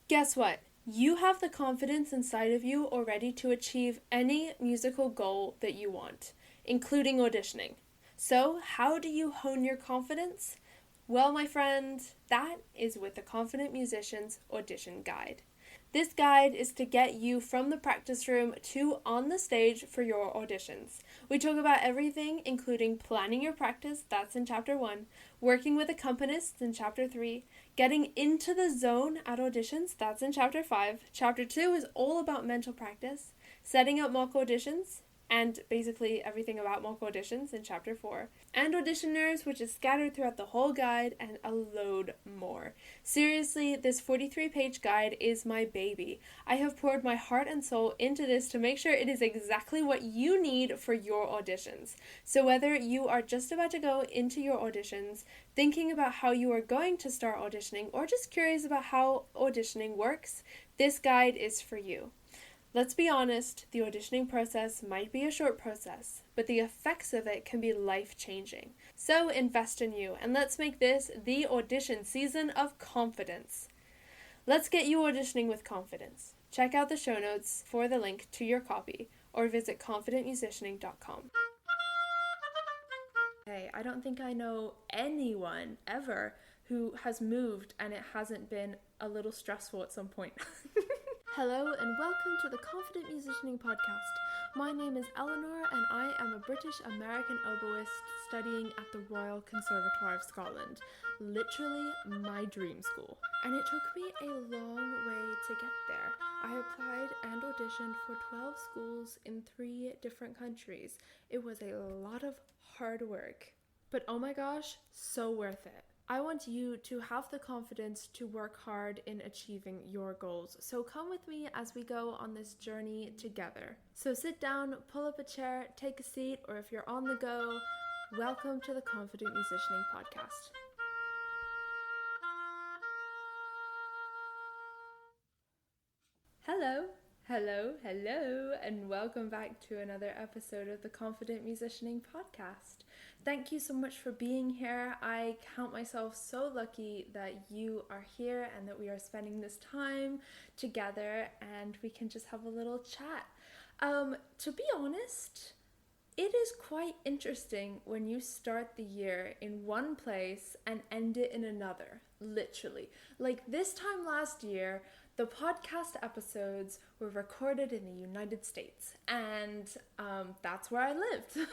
Guess what? You have the confidence inside of you already to achieve any musical goal that you want, including auditioning. So, how do you hone your confidence? Well, my friend, that is with the Confident Musician's Audition Guide. This guide is to get you from the practice room to on the stage for your auditions. We talk about everything, including planning your practice, that's in Chapter 1, working with accompanists in Chapter 3, getting into the zone at auditions, that's in Chapter 5. Chapter 2 is all about mental practice, setting up mock auditions, and basically everything about mock auditions in Chapter 4, and auditioners, which is scattered throughout the whole guide, and a load more. Seriously, this 43-page guide is my baby. I have poured my heart and soul into this to make sure it is exactly what you need for your auditions. So whether you are just about to go into your auditions, thinking about how you are going to start auditioning, or just curious about how auditioning works, this guide is for you. Let's be honest, the auditioning process might be a short process, but the effects of it can be life-changing. So invest in you, and let's make this the audition season of confidence. Let's get you auditioning with confidence. Check out the show notes for the link to your copy, or visit confidentmusicianing.com. Hey, I don't think I know anyone ever who has moved and it hasn't been a little stressful at some point. Hello and welcome to the Confident Musicianing Podcast. My name is Eleanor and I am a British American oboist studying at the Royal Conservatoire of Scotland. Literally my dream school. And it took me a long way to get there. I applied and auditioned for 12 schools in 3 different countries. It was a lot of hard work. But oh my gosh, so worth it. I want you to have the confidence to work hard in achieving your goals. So come with me as we go on this journey together. So sit down, pull up a chair, take a seat, or if you're on the go, welcome to the Confident Musicianing Podcast. Hello, and welcome back to another episode of the Confident Musicianing Podcast. Thank you so much for being here. I count myself so lucky that you are here and that we are spending this time together and we can just have a little chat. To be honest, it is quite interesting when you start the year in one place and end it in another, literally. Like this time last year, the podcast episodes were recorded in the United States, and that's where I lived.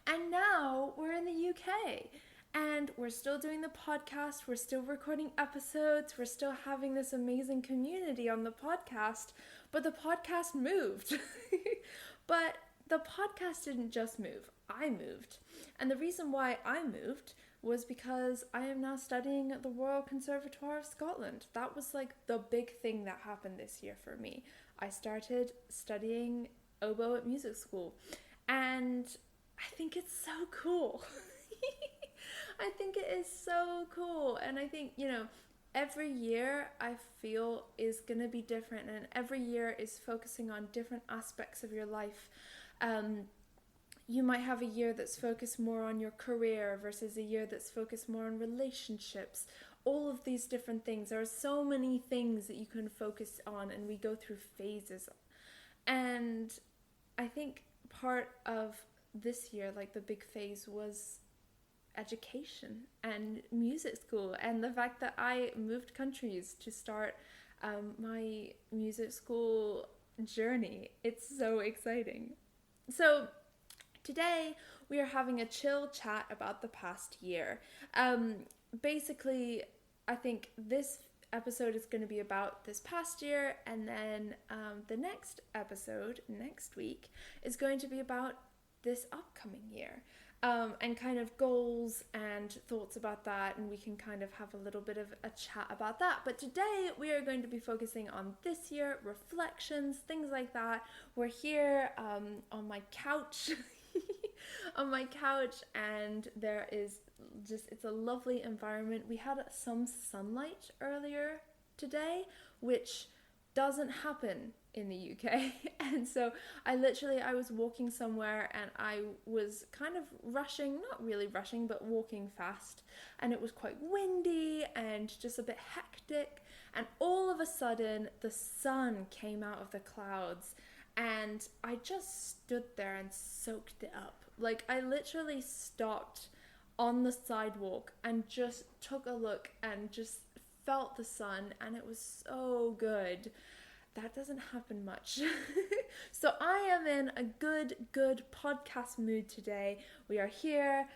And now we're in the UK, and we're still doing the podcast, we're still recording episodes, we're still having this amazing community on the podcast, but the podcast moved. But the podcast didn't just move, I moved. And the reason why I moved was because I am now studying at the Royal Conservatoire of Scotland. That was like the big thing that happened this year for me. I started studying oboe at music school, and I think it's so cool. I think it is so cool. And I think, every year I feel is going to be different, and every year is focusing on different aspects of your life. You might have a year that's focused more on your career versus a year that's focused more on relationships. All of these different things. There are so many things that you can focus on, and we go through phases. And I think part of this year, like the big phase, was education and music school, and the fact that I moved countries to start my music school journey. It's so exciting. So today we are having a chill chat about the past year. Basically, I think this episode is going to be about this past year, and then the next episode next week is going to be about this upcoming year, and kind of goals and thoughts about that, and we can kind of have a little bit of a chat about that. But today we are going to be focusing on this year, reflections, things like that. We're here on my couch and there is just, it's a lovely environment. We had some sunlight earlier today, which doesn't happen in the UK. And so I was walking somewhere and I was kind of rushing, not really rushing, but walking fast, and it was quite windy and just a bit hectic. and all of a sudden the sun came out of the clouds, and I just stood there and soaked it up. Like, I literally stopped on the sidewalk and just took a look and just felt the sun, and it was so good. That doesn't happen much. So I am in a good podcast mood today. We are here,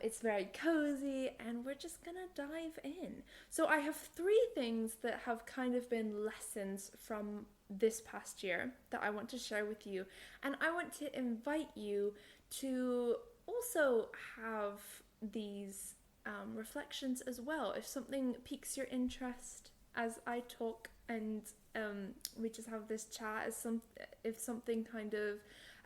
it's very cozy, and we're just gonna dive in. So I have 3 things that have kind of been lessons from this past year that I want to share with you, and I want to invite you to also have these reflections as well. If something piques your interest as I talk and we just have this chat, if something kind of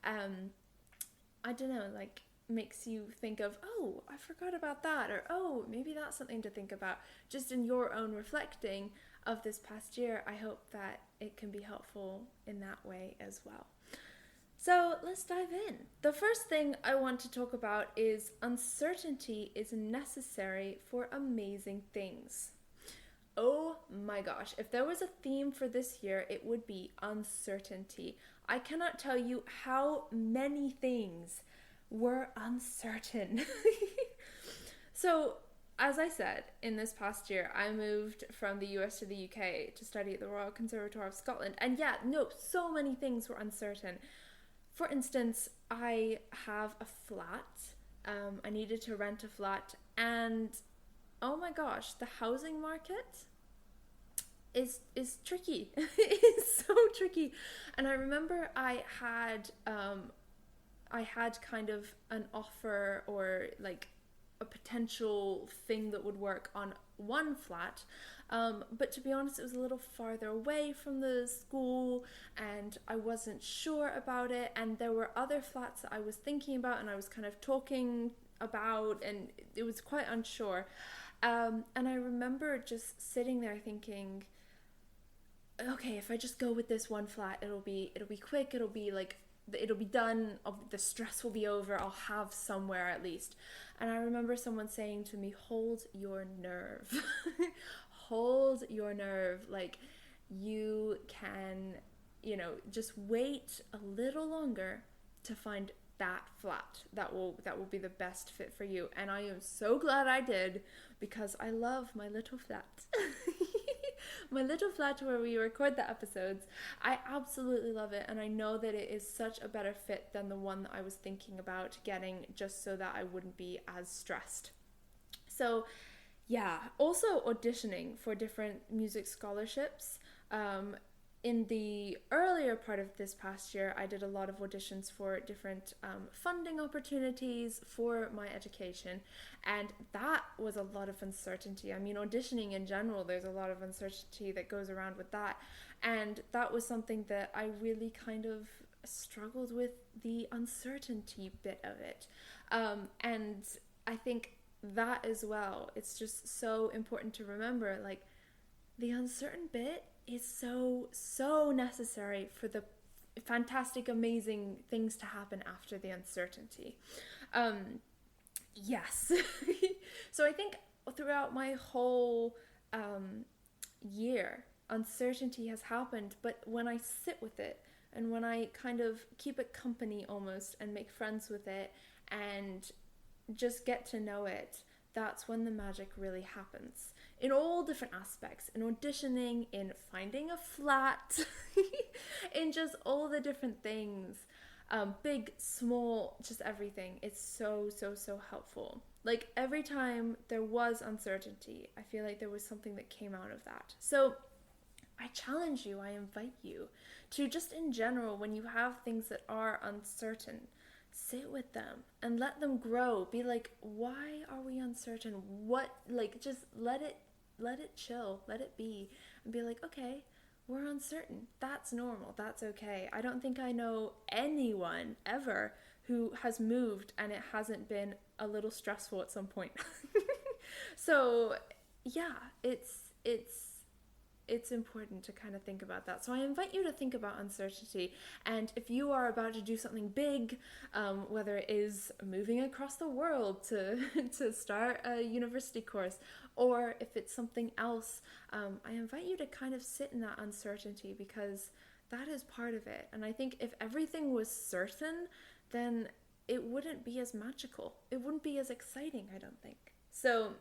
I don't know, like makes you think of, oh, I forgot about that, or oh, maybe that's something to think about just in your own reflecting of this past year, I hope that it can be helpful in that way as well. So let's dive in. The first thing I want to talk about is uncertainty is necessary for amazing things. Oh my gosh, if there was a theme for this year, it would be uncertainty. I cannot tell you how many things were uncertain. So, as I said, in this past year, I moved from the US to the UK to study at the Royal Conservatoire of Scotland. And yeah, no, so many things were uncertain. For instance, I have a flat. I needed to rent a flat, and oh my gosh, the housing market is tricky. It's so tricky. And I remember I had kind of an offer, or like a potential thing that would work on one flat, but to be honest, it was a little farther away from the school, and I wasn't sure about it, and there were other flats that I was thinking about and I was kind of talking about, and it was quite unsure. And I remember just sitting there thinking, okay, if I just go with this one flat, it'll be quick, it'll be done, the stress will be over, I'll have somewhere at least. And I remember someone saying to me, hold your nerve. Hold your nerve. Like, you can, just wait a little longer to find that flat that will be the best fit for you. And I am so glad I did, because I love my little flat. My little flat where we record the episodes. I absolutely love it, and I know that it is such a better fit than the one that I was thinking about getting, just so that I wouldn't be as stressed. So yeah, also auditioning for different music scholarships. In the earlier part of this past year, I did a lot of auditions for different funding opportunities for my education, and that was a lot of uncertainty. I mean, auditioning in general, there's a lot of uncertainty that goes around with that, and that was something that I really kind of struggled with, the uncertainty bit of it. And I think that as well, it's just so important to remember, like, the uncertain bit is so necessary for the fantastic, amazing things to happen after the uncertainty. Yes. So I think throughout my whole year, uncertainty has happened, but when I sit with it, and when I kind of keep it company almost, and make friends with it, and just get to know it, that's when the magic really happens. In all different aspects, in auditioning, in finding a flat, in just all the different things, big, small, just everything. It's so helpful. Like, every time there was uncertainty, I feel like there was something that came out of that. So I challenge you, I invite you to, just in general, when you have things that are uncertain, sit with them and let them grow. Be like, why are we uncertain? What, like, just let it chill, let it be, and be like, okay, we're uncertain. That's normal. That's okay. I don't think I know anyone ever who has moved and it hasn't been a little stressful at some point. So yeah, it's it's important to kind of think about that. So I invite you to think about uncertainty. And if you are about to do something big, whether it is moving across the world to, to start a university course, or if it's something else, I invite you to kind of sit in that uncertainty, because that is part of it. And I think if everything was certain, then it wouldn't be as magical. It wouldn't be as exciting, I don't think. So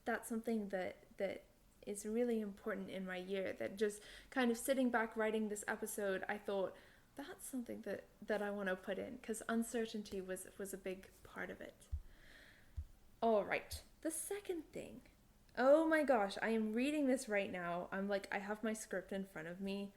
that's something that is really important in my year, that just kind of sitting back writing this episode, I thought that's something that I want to put in, because uncertainty was a big part of it. All right, the second thing. Oh my gosh, I am reading this right now. I'm like, I have my script in front of me.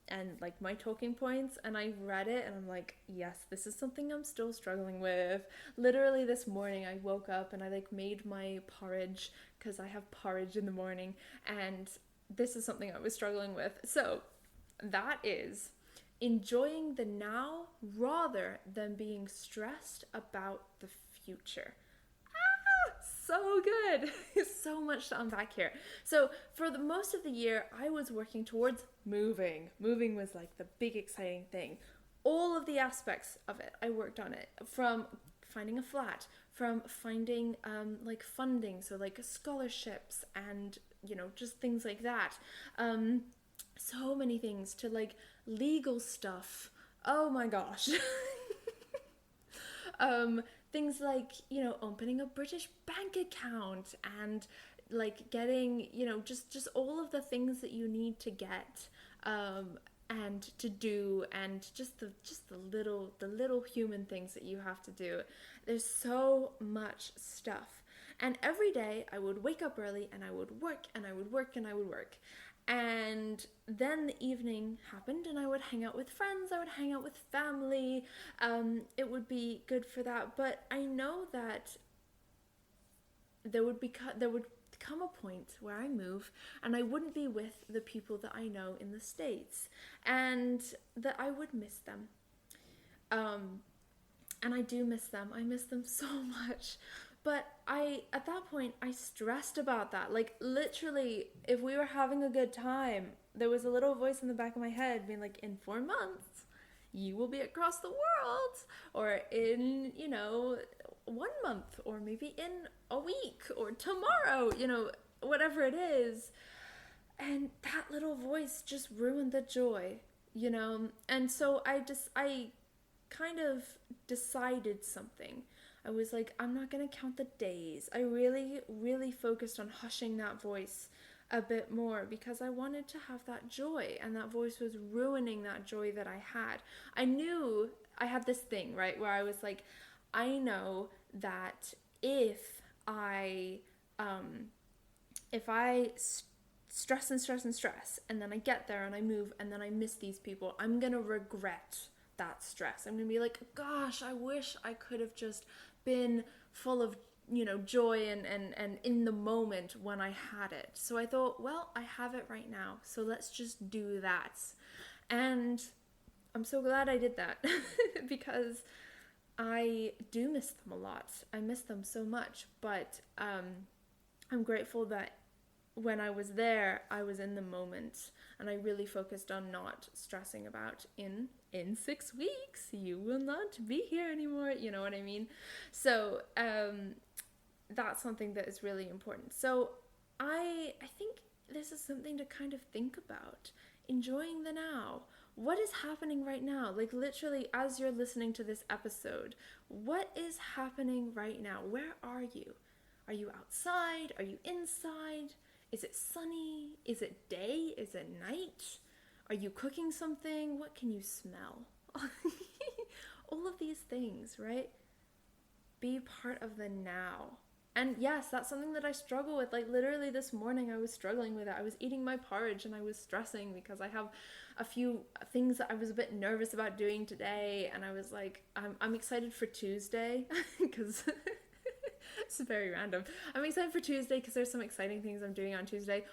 And like my talking points, and I read it and I'm like, yes, this is something I'm still struggling with. Literally this morning I woke up and I like made my porridge, because I have porridge in the morning, and this is something I was struggling with. So that is enjoying the now rather than being stressed about the future. So good. So much to unpack here. So for the most of the year, I was working towards moving. Moving was like the big exciting thing. All of the aspects of it, I worked on it. From finding a flat, from finding like funding, so like scholarships and, you know, just things like that. So many things, to like legal stuff. Oh my gosh. Things like, you know, opening a British bank account and like getting, you know, just all of the things that you need to get and to do, and just the little human things that you have to do. There's so much stuff. And every day I would wake up early and I would work and I would work and I would work. And then the evening happened and I would hang out with friends, I would hang out with family. It would be good for that. But I know that there would come a point where I move and I wouldn't be with the people that I know in the States, and that I would miss them. And I do miss them. I miss them so much. But at that point, I stressed about that. Like, literally, if we were having a good time, there was a little voice in the back of my head being like, in 4 months, you will be across the world. Or in, you know, 1 month, or maybe in a week, or tomorrow, you know, whatever it is. And that little voice just ruined the joy, you know? And so I kind of decided something. I was like, I'm not going to count the days. I really, really focused on hushing that voice a bit more, because I wanted to have that joy, and that voice was ruining that joy that I had. I knew I had this thing, right, where I was like, I know that if I stress and stress and stress, and then I get there and I move and then I miss these people, I'm going to regret that stress. I'm going to be like, gosh, I wish I could have just been full of, you know, joy and in the moment when I had it. So I thought, well, I have it right now, so let's just do that. And I'm so glad I did that because I do miss them a lot. I miss them so much, but I'm grateful that when I was there, I was in the moment, and I really focused on not stressing about in 6 weeks, you will not be here anymore, you know what I mean? So that's something that is really important. So I think this is something to kind of think about, enjoying the now. What is happening right now? Like, literally, as you're listening to this episode, what is happening right now? Where are you? Are you outside? Are you inside? Is it sunny? Is it day? Is it night? Are you cooking something? What can you smell? All of these things, right? Be part of the now. And yes, that's something that I struggle with. Like, literally this morning I was struggling with it. I was eating my porridge and I was stressing because I have a few things that I was a bit nervous about doing today. And I was like, I'm excited for Tuesday because it's very random. I'm excited for Tuesday because there's some exciting things I'm doing on Tuesday.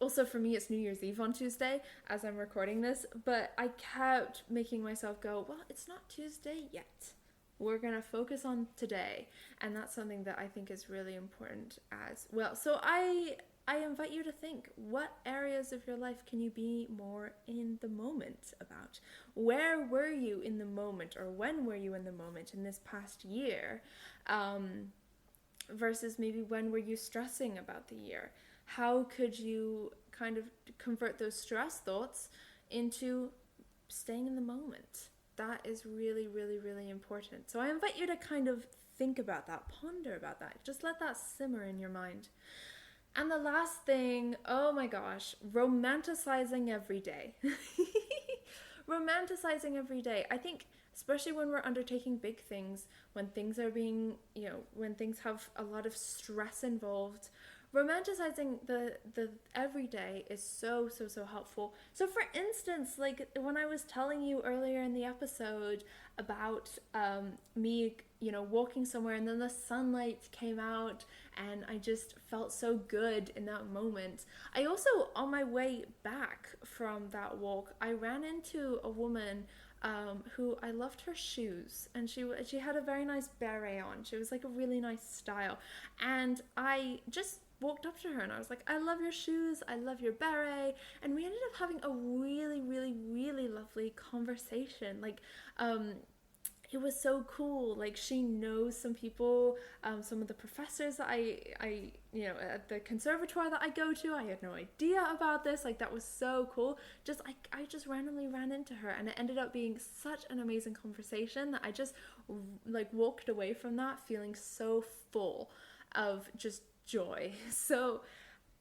Also, for me, it's New Year's Eve on Tuesday as I'm recording this, but I kept making myself go, well, it's not Tuesday yet. We're going to focus on today. And that's something that I think is really important as well. So I I invite you to think, what areas of your life can you be more in the moment about? Where were you in the moment, or when were you in the moment in this past year? Versus maybe when were you stressing about the year? How could you kind of convert those stress thoughts into staying in the moment? That is really, really, really important. So I invite you to kind of think about that, ponder about that. Just let that simmer in your mind. And the last thing, oh my gosh, romanticizing every day. Romanticizing every day. I think, especially when we're undertaking big things, when things are being, when things have a lot of stress involved, romanticizing the everyday is so helpful. So for instance, like when I was telling you earlier in the episode about me walking somewhere, and then the sunlight came out and I just felt so good in that moment. I also, on my way back from that walk, I ran into a woman who I loved her shoes, and she had a very nice beret on. She was like a really nice style, and I just walked up to her and I was like, I love your shoes, I love your beret. And we ended up having a really, really, really lovely conversation. Like, it was so cool. Like, she knows some people, some of the professors that I at the conservatoire that I go to. I had no idea about this. Like, that was so cool. I just randomly ran into her, and it ended up being such an amazing conversation that I just like walked away from that feeling so full of just joy. So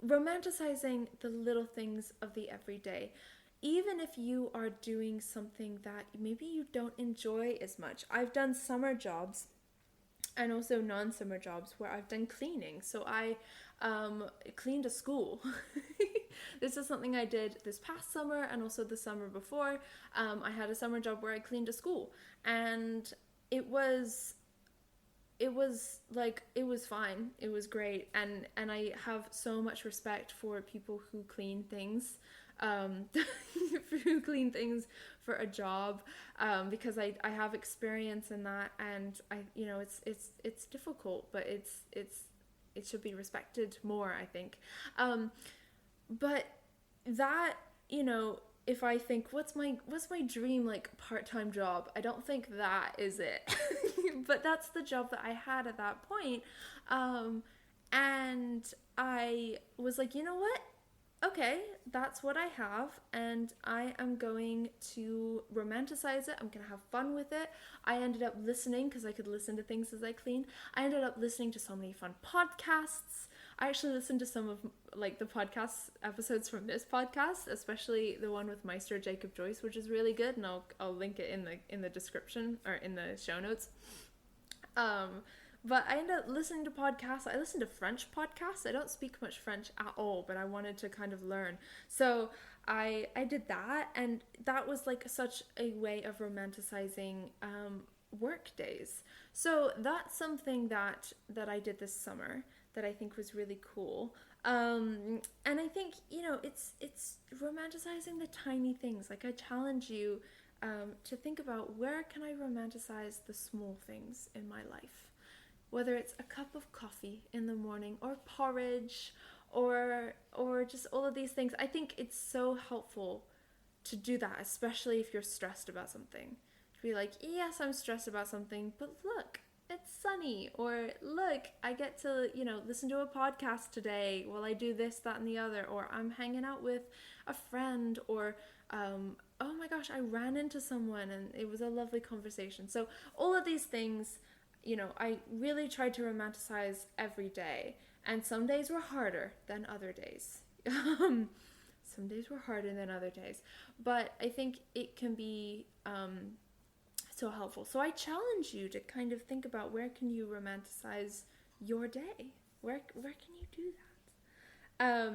romanticizing the little things of the everyday, even if you are doing something that maybe you don't enjoy as much. I've done summer jobs and also non-summer jobs where I've done cleaning. So I cleaned a school. This is something I did this past summer and also the summer before. I had a summer job where I cleaned a school, and it was fine. It was great. And I have so much respect for people who clean things, who clean things for a job, because I have experience in that, and it's difficult, but it should be respected more, I think. But that, if I think what's my dream like part-time job, I don't think that is it. But that's the job that I had at that point. And I was like, you know what? Okay, that's what I have, and I am going to romanticize it. I'm going to have fun with it. I ended up listening, because I could listen to things as I cleaned. I ended up listening to so many fun podcasts. I actually listened to some of like the podcast episodes from this podcast, especially the one with Meister Jacob Joyce, which is really good, and I'll link it in the description or in the show notes. But I ended up listening to podcasts. I listened to French podcasts. I don't speak much French at all, but I wanted to kind of learn. So I did that, and that was like such a way of romanticizing work days. So that's something that I did this summer that I think was really cool. And I think, it's romanticizing the tiny things. Like, I challenge you to think about, where can I romanticize the small things in my life? Whether it's a cup of coffee in the morning, or porridge, or just all of these things. I think it's so helpful to do that, especially if you're stressed about something. To be like, yes, I'm stressed about something, but look, it's sunny. Or look, I get to, listen to a podcast today while I do this, that, and the other. Or I'm hanging out with a friend, or oh my gosh, I ran into someone and it was a lovely conversation. So all of these things, I really tried to romanticize every day. And some days were harder than other days. Some days were harder than other days. But I think it can be so helpful. So I challenge you to kind of think about, where can you romanticize your day? Where can you do that?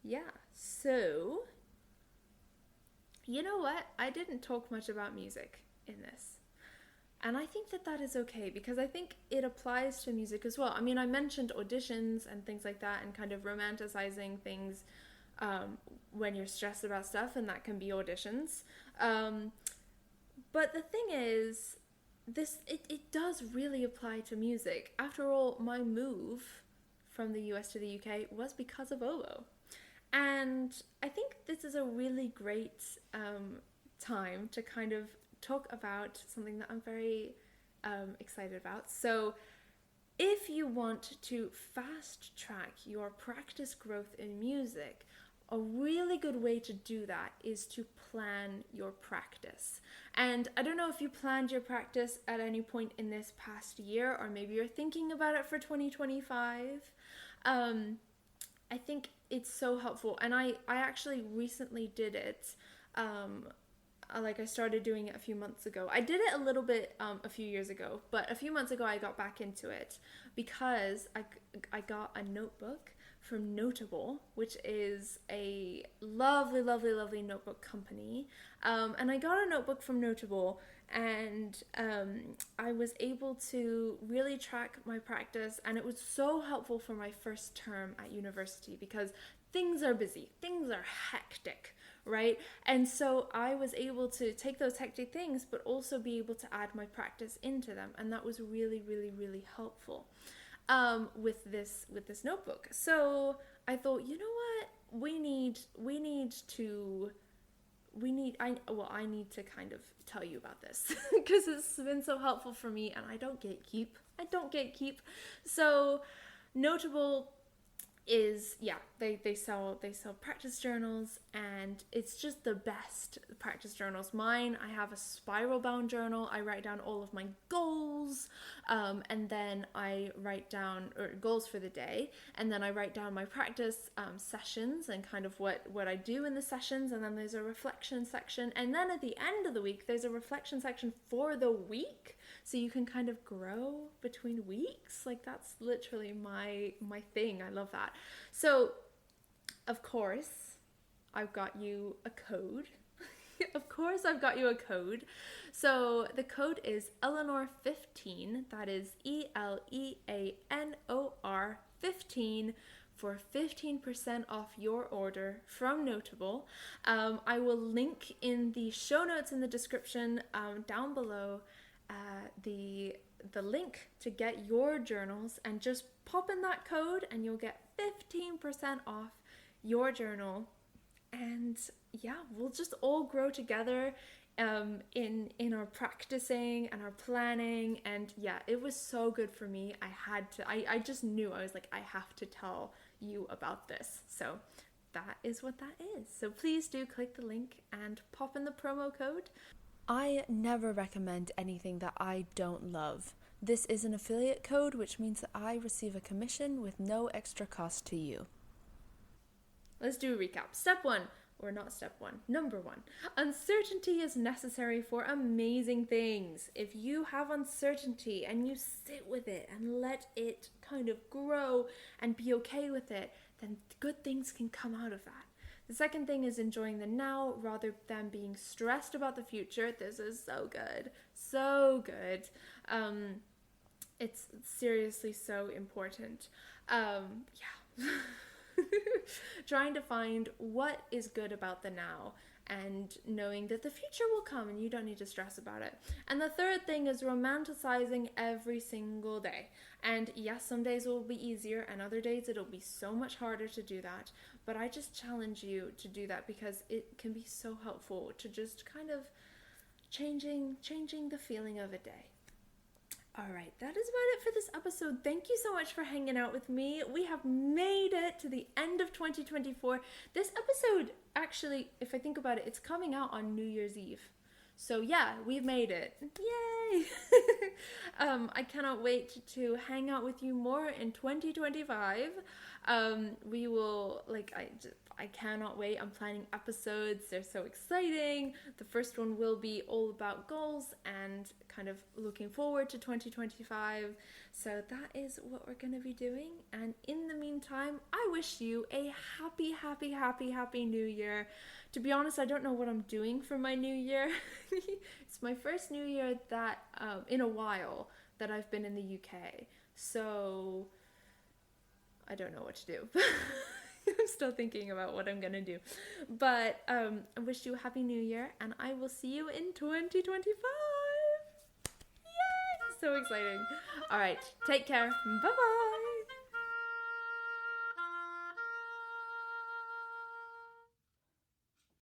Yeah, so you know what? I didn't talk much about music in this. And I think that is okay, because I think it applies to music as well. I mean, I mentioned auditions and things like that, and kind of romanticizing things when you're stressed about stuff, and that can be auditions. But the thing is, it does really apply to music. After all, my move from the US to the UK was because of Olo. And I think this is a really great time to kind of talk about something that I'm very excited about. So if you want to fast track your practice growth in music, a really good way to do that is to plan your practice. And I don't know if you planned your practice at any point in this past year, or maybe you're thinking about it for 2025. I think it's so helpful. And I actually recently did it. I started doing it a few months ago. I did it a little bit a few years ago, but a few months ago I got back into it because I got a notebook from Notable, which is a lovely, lovely, lovely notebook company. And I got a notebook from Notable, and I was able to really track my practice, and it was so helpful for my first term at university because things are busy, things are hectic, right? And so I was able to take those hectic things, but also be able to add my practice into them, and that was really, really, really helpful with this notebook. So I thought, you know what, I need to kind of tell you about this because it's been so helpful for me, and I don't gatekeep. So Notable is, they sell practice journals, and it's just the best practice journals. Mine, I have a spiral bound journal. I write down all of my goals, and then I write down goals for the day, and then I write down my practice sessions and kind of what I do in the sessions, and then there's a reflection section, and then at the end of the week there's a reflection section for the week, so you can kind of grow between weeks. Like, that's literally my thing. I love that. So of course I've got you a code. So the code is Eleanor15. That is ELEANOR 15 for 15% off your order from Notable. I will link in the show notes in the description down below the link to get your journals, and just pop in that code and you'll get 15% off your journal. And we'll just all grow together in our practicing and our planning. And it was so good for me. I just knew, I was like, I have to tell you about this. So that is what that is. So please do click the link and pop in the promo code. I never recommend anything that I don't love. This is an affiliate code, which means that I receive a commission with no extra cost to you. Let's do a recap. Number one, uncertainty is necessary for amazing things. If you have uncertainty and you sit with it and let it kind of grow and be okay with it, then good things can come out of that. The second thing is enjoying the now rather than being stressed about the future. This is so good. So good. It's seriously so important. Trying to find what is good about the now and knowing that the future will come and you don't need to stress about it. And the third thing is romanticizing every single day. And yes, some days will be easier and other days it'll be so much harder to do that. But I just challenge you to do that because it can be so helpful to just kind of changing the feeling of a day. All right, that is about it for this episode. Thank you so much for hanging out with me. We have made it to the end of 2024. This episode, actually, if I think about it, it's coming out on New Year's Eve. So we've made it. Yay! I cannot wait to hang out with you more in 2025. We will, I cannot wait. I'm planning episodes. They're so exciting. The first one will be all about goals and kind of looking forward to 2025. So that is what we're going to be doing. And in the meantime, I wish you a happy, happy, happy, happy New Year. To be honest, I don't know what I'm doing for my New Year. It's my first New Year that in a while that I've been in the UK. So I don't know what to do. I'm still thinking about what I'm gonna do. But I wish you a happy New Year, and I will see you in 2025. Yay! So exciting. All right, take care. Bye-bye.